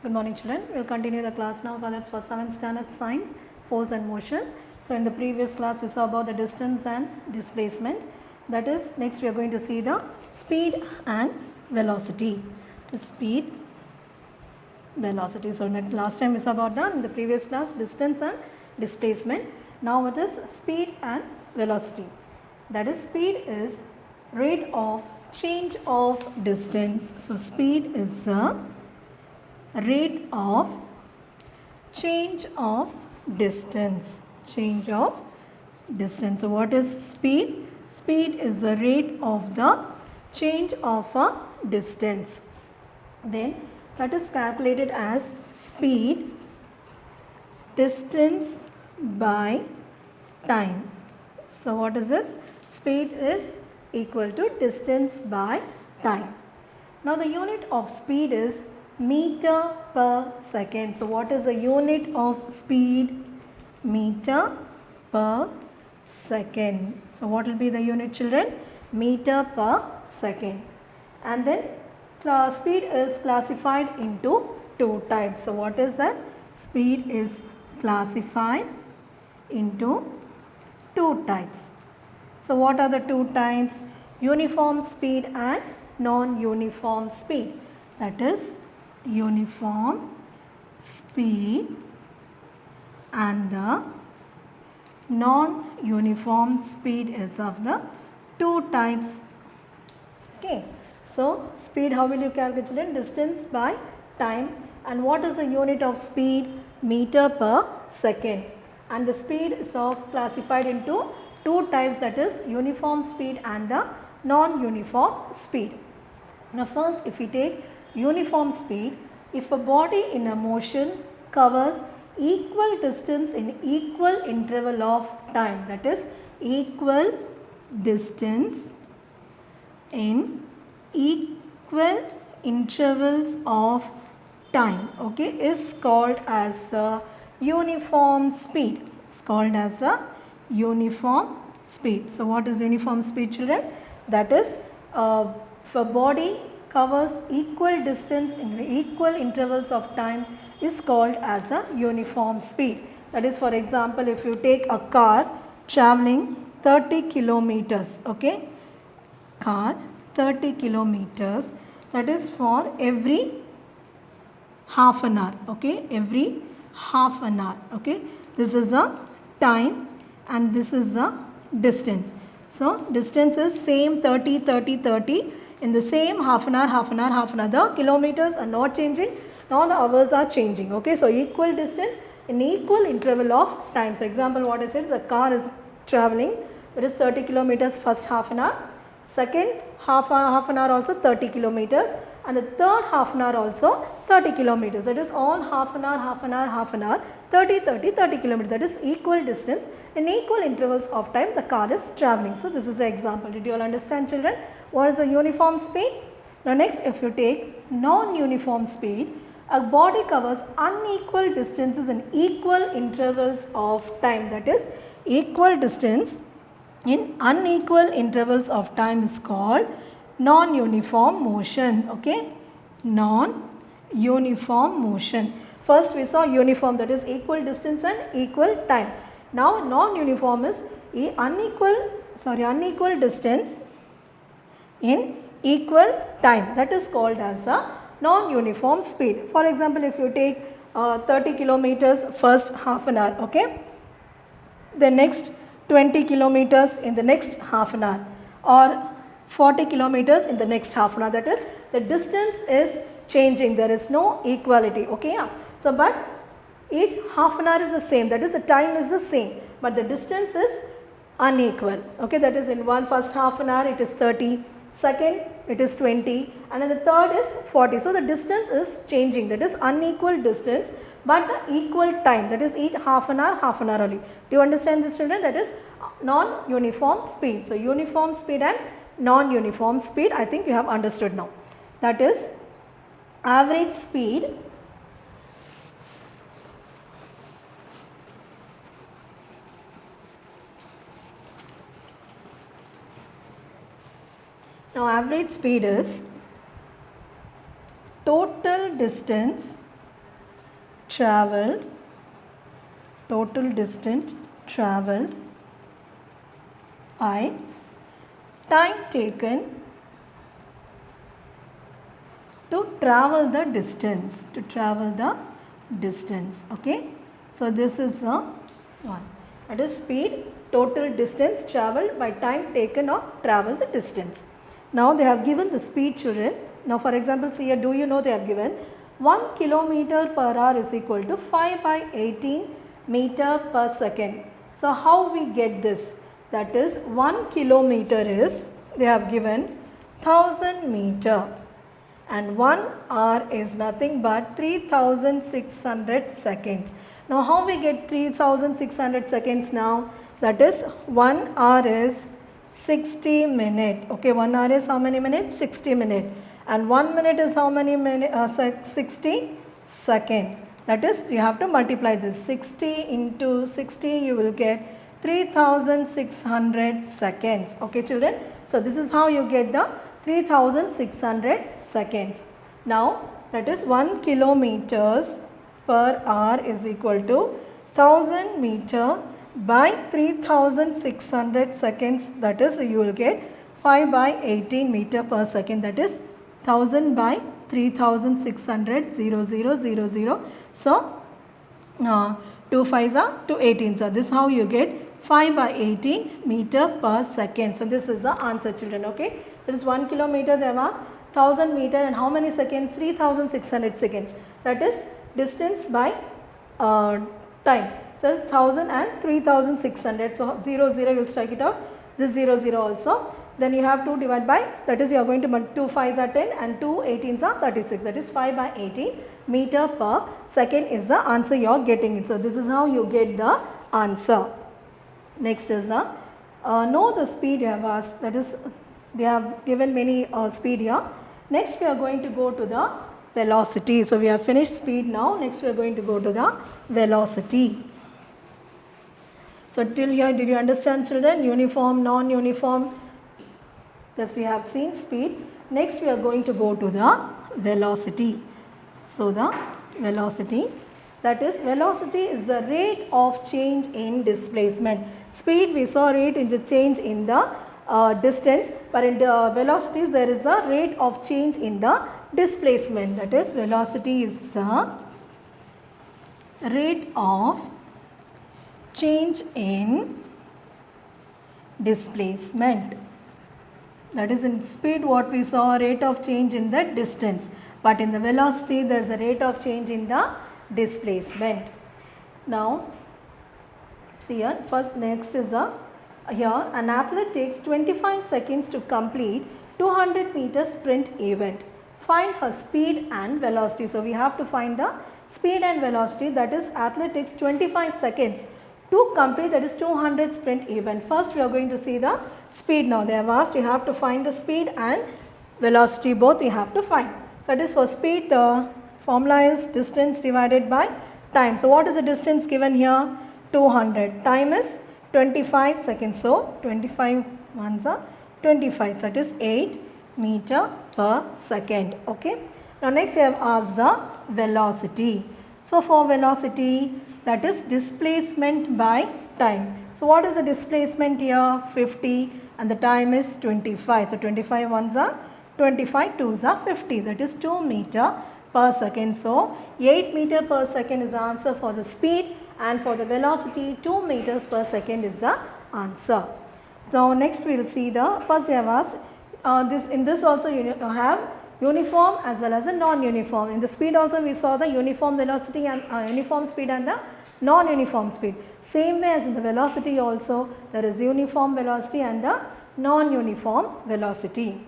Good morning children. We will continue the class now for 7th standard science, force and motion. So in the previous class we saw about the distance and displacement. That is, next we are going to see the speed and velocity. The speed, velocity. So last time we saw about in the previous class distance and displacement. Now it is speed and velocity. That is, speed is rate of change of distance. So speed is the rate of change of distance. Change of distance. So what is speed? Speed is the rate of the change of a distance. Then that is calculated as speed distance by time. So what is this? Speed is equal to distance by time. Now the unit of speed is meter per second. So what is the unit of speed? Meter per second. So what will be the unit, children? Meter per second. And then speed is classified into two types. So what is that? Speed is classified into two types. So what are the two types? Uniform speed and non-uniform speed. That is, uniform speed and the non-uniform speed is of the two types. Okay. So speed, how will you calculate it? Distance by time. And what is the unit of speed? Meter per second. And the speed is classified into two types, that is uniform speed and the non-uniform speed. Now first, if we take uniform speed, if a body in a motion covers equal distance in equal interval of time, that is equal distance in equal intervals of time, okay, is called as a uniform speed. It's called as a uniform speed. So what is uniform speed, children? That is, if a body covers equal distance in equal intervals of time is called as a uniform speed. That is, for example, if you take a car traveling 30 kilometers, okay, car 30 kilometers, that is for every half an hour, okay, every half an hour, okay. This is a time and this is a distance. So distance is same 30, 30, 30 in the same half an hour, half an hour, half an hour. The kilometers are not changing, now the hours are changing, okay. So equal distance in equal interval of time. So example what I said is a car is traveling, it is 30 kilometers first half an hour, second half an hour also 30 kilometers, and the third half an hour also 30 kilometers. That is all half an hour, half an hour, half an hour, 30, 30, 30 kilometers. That is equal distance in equal intervals of time the car is traveling. So this is the example. Did you all understand, children? What is the uniform speed? Now next, if you take non-uniform speed, a body covers unequal distances in equal intervals of time. That is, equal distance in unequal intervals of time is called non-uniform motion, okay, non-uniform motion. First we saw uniform, that is equal distance and equal time. Now non-uniform is unequal distance in equal time, that is called as a non-uniform speed. For example, if you take 30 kilometers first half an hour, okay, the next 20 kilometers in the next half an hour, or 40 kilometers in the next half an hour, that is the distance is changing, there is no equality, okay. So but each half an hour is the same, that is the time is the same, but the distance is unequal, okay. That is, in one first half an hour it is 30, second it is 20, and then the third is 40. So the distance is changing, that is unequal distance but the equal time, that is each half an hour only. Do you understand this, children? That is non-uniform speed. So uniform speed and non-uniform speed, I think you have understood now. That is, average speed average speed is total distance traveled, total distance traveled, I, time taken to travel the distance, okay. So this is one, that is speed, total distance travelled by time taken or travel the distance. Now they have given the speed, children. Now for example, see here, do you know they have given 1 kilometer per hour is equal to 5 by 18 meter per second. So how we get this? That is 1 kilometer is, they have given 1000 meter, and 1 hour is nothing but 3600 seconds. Now how we get 3600 seconds now? That is 1 hour is 60 minutes. Okay, 1 hour is how many minutes? 60 minutes. And 1 minute is how many minutes? 60 seconds. That is, you have to multiply this. 60 into 60, you will get 3600 seconds. Okay, children. So this is how you get the 3600 seconds. Now that is 1 kilometers per hour is equal to 1000 meter by 3600 seconds. That is, you will get 5 by 18 meter per second. That is 1000 by 3600, 0000. So 2 5s are 218. So this is how you get 5 by 18 meter per second. So this is the answer, children. Okay, that is 1 kilometer they have asked, 1000 meter, and how many seconds? 3600 seconds. That is distance by time. So 1000 and 3600. So 0 0 you will strike it out. This 0 0 also. Then you have to divide by, that is you are going to 2 5s are 10 and 2 18s are 36. That is 5 by 18 meter per second is the answer you are getting. So this is how you get the answer. Next is the know the speed you have asked. That is, they have given many speed here. Next we are going to go to the velocity. So we have finished speed now. Next we are going to go to the velocity. So till here, did you understand, children? Uniform, non-uniform. Thus we have seen speed. Next we are going to go to the velocity. So the velocity, that is, velocity is the rate of change in displacement. Speed we saw rate in the change in the distance, but in the velocities there is a rate of change in the displacement. That is, velocity is the rate of change in displacement. That is, in speed what we saw, rate of change in the distance, but in the velocity there is a rate of change in the displacement. Now see here, first next is here an athlete takes 25 seconds to complete 200 meter sprint event. Find her speed and velocity. So we have to find the speed and velocity. That is, athlete takes 25 seconds to complete, that is 200 sprint event. First we are going to see the speed. Now they have asked, you have to find the speed and velocity, both you have to find. That is, for speed the formula is distance divided by time. So what is the distance given here? 200. Time is 25 seconds. So 25 ones are 25. So that is 8 meter per second. Okay. Now next I have asked the velocity. So for velocity, that is displacement by time. So what is the displacement here? 50, and the time is 25. So 25 ones are 25, 2s are 50. That is 2 meter per second. So 8 meter per second is the answer for the speed, and for the velocity 2 meters per second is the answer. Now next we will see the, first we have asked, in this also you have uniform as well as a non-uniform. In the speed also we saw the uniform velocity and uniform speed and the non-uniform speed. Same way as in the velocity also, there is uniform velocity and the non-uniform velocity.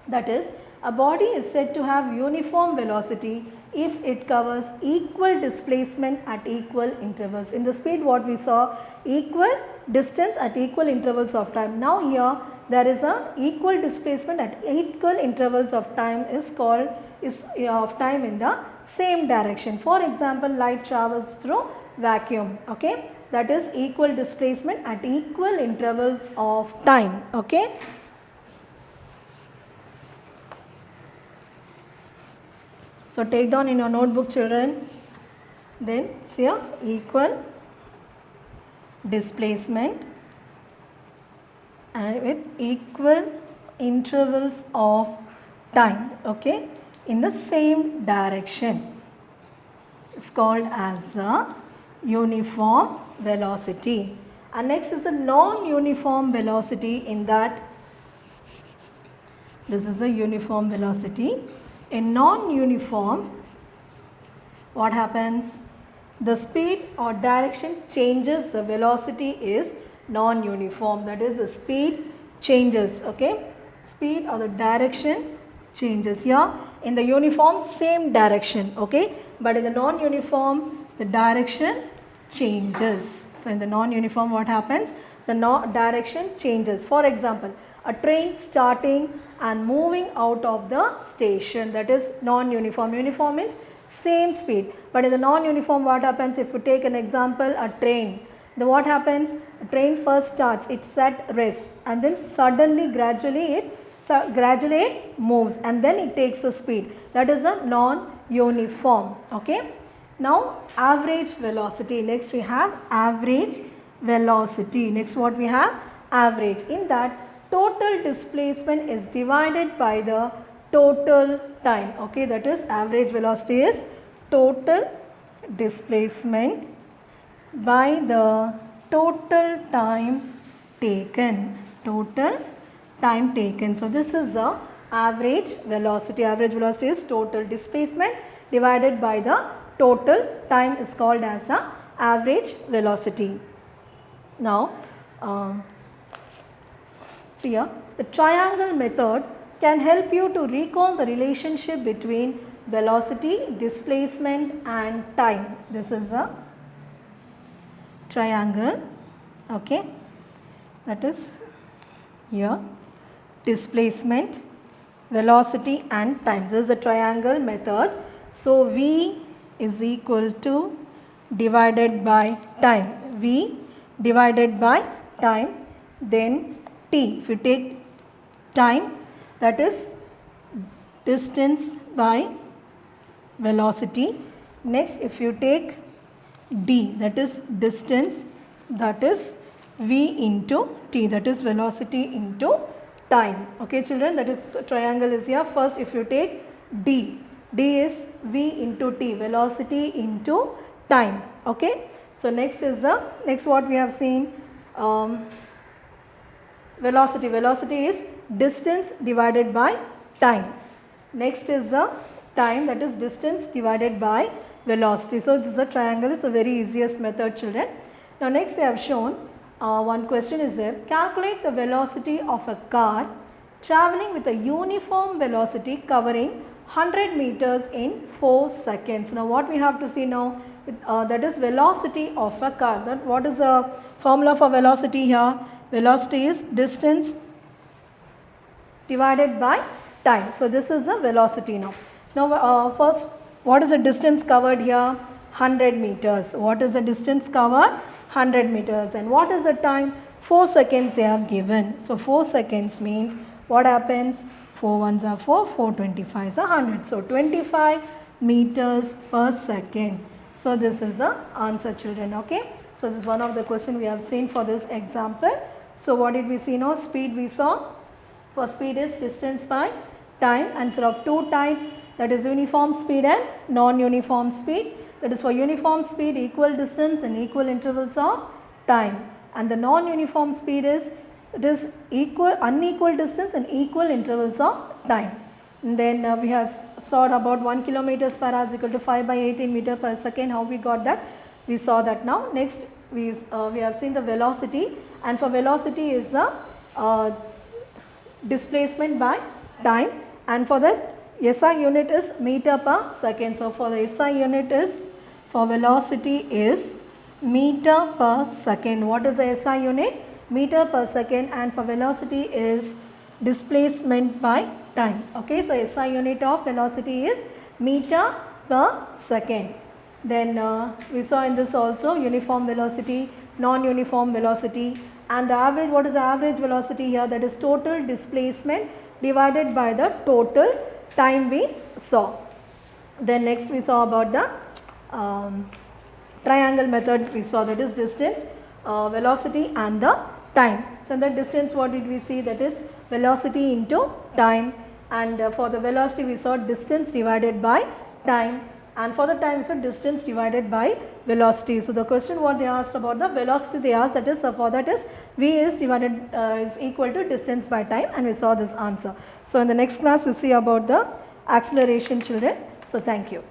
That is, a body is said to have uniform velocity if it covers equal displacement at equal intervals. In the speed what we saw, equal distance at equal intervals of time. Now here there is a equal displacement at equal intervals of time is called of time in the same direction. For example, light travels through vacuum. Okay, that is equal displacement at equal intervals of time. Okay. So take down in your notebook, children. then here equal displacement and with equal intervals of time, okay, in the same direction. It's called as a uniform velocity. And next is a non-uniform velocity. In that, this is a uniform velocity. In non-uniform, what happens? The speed or direction changes, the velocity is non-uniform, that is the speed changes, okay, speed or the direction changes. Here in the uniform, same direction, okay, but in the non-uniform, the direction changes. So in the non-uniform, what happens? The direction changes. For example, a train starting and moving out of the station, that is non-uniform. Uniform means same speed, but in the non-uniform, what happens? If you take an example, a train, then what happens? A train first starts, it's at rest, and then suddenly gradually it moves, and then it takes a speed. That is a non-uniform, okay. Now average velocity. Next we have average velocity. Next what we have? Average. In that, total displacement is divided by the total time, okay, that is average velocity is total displacement by the total time taken, total time taken. So this is the average velocity. Average velocity is total displacement divided by the total time is called as the average velocity. Now see here, the triangle method can help you to recall the relationship between velocity, displacement and time. This is a triangle, okay, that is here displacement, velocity and time. This is a triangle method. So V is equal to divided by time, V divided by time, then T. If you take time, that is distance by velocity. Next if you take D, that is distance, that is V into T, that is velocity into time, okay children, that is triangle is here. First if you take D, D is V into T, velocity into time, okay. So next is the, next what we have seen, velocity. Velocity is distance divided by time. Next is the time, that is distance divided by velocity. So this is a triangle, it's a very easiest method children. Now next they have shown one question is there, calculate the velocity of a car travelling with a uniform velocity covering 100 meters in 4 seconds. Now what we have to see now, that is velocity of a car. That what is the formula for velocity here? Velocity is distance divided by time. So this is the velocity now. Now first, what is the distance covered here? 100 meters. What is the distance covered? 100 meters. And what is the time? 4 seconds they have given. So 4 seconds means what happens? 4 ones are 4, 425 is 100. So 25 meters per second. So this is the answer children, okay. So this is one of the questions we have seen for this example. So what did we see now? Speed we saw. For speed is distance by time, instead of two types, that is uniform speed and non-uniform speed. That is for uniform speed, equal distance and equal intervals of time, and the non-uniform speed is, it is unequal distance and equal intervals of time. And then we have saw about 1 kilometers per hour is equal to 5 by 18 meter per second. How we got that? We saw that now. Next we have seen the velocity, and for velocity is the displacement by time, and for that SI unit is meter per second. So for the SI unit is, for velocity is meter per second. What is the SI unit? Meter per second, and for velocity is displacement by time. Okay, so SI unit of velocity is meter per second. Then we saw in this also uniform velocity, non-uniform velocity, and the average, what is the average velocity here? That is total displacement divided by the total time we saw. Then next we saw about the triangle method we saw, that is distance, velocity and the time. So, in the distance what did we see, that is velocity into time, and for the velocity we saw distance divided by time, and for the time we saw distance divided by velocity. So, the question what they asked about the velocity, they asked, that is for that is v is equal to distance by time, and we saw this answer. So, in the next class we will see about the acceleration, children. So, thank you.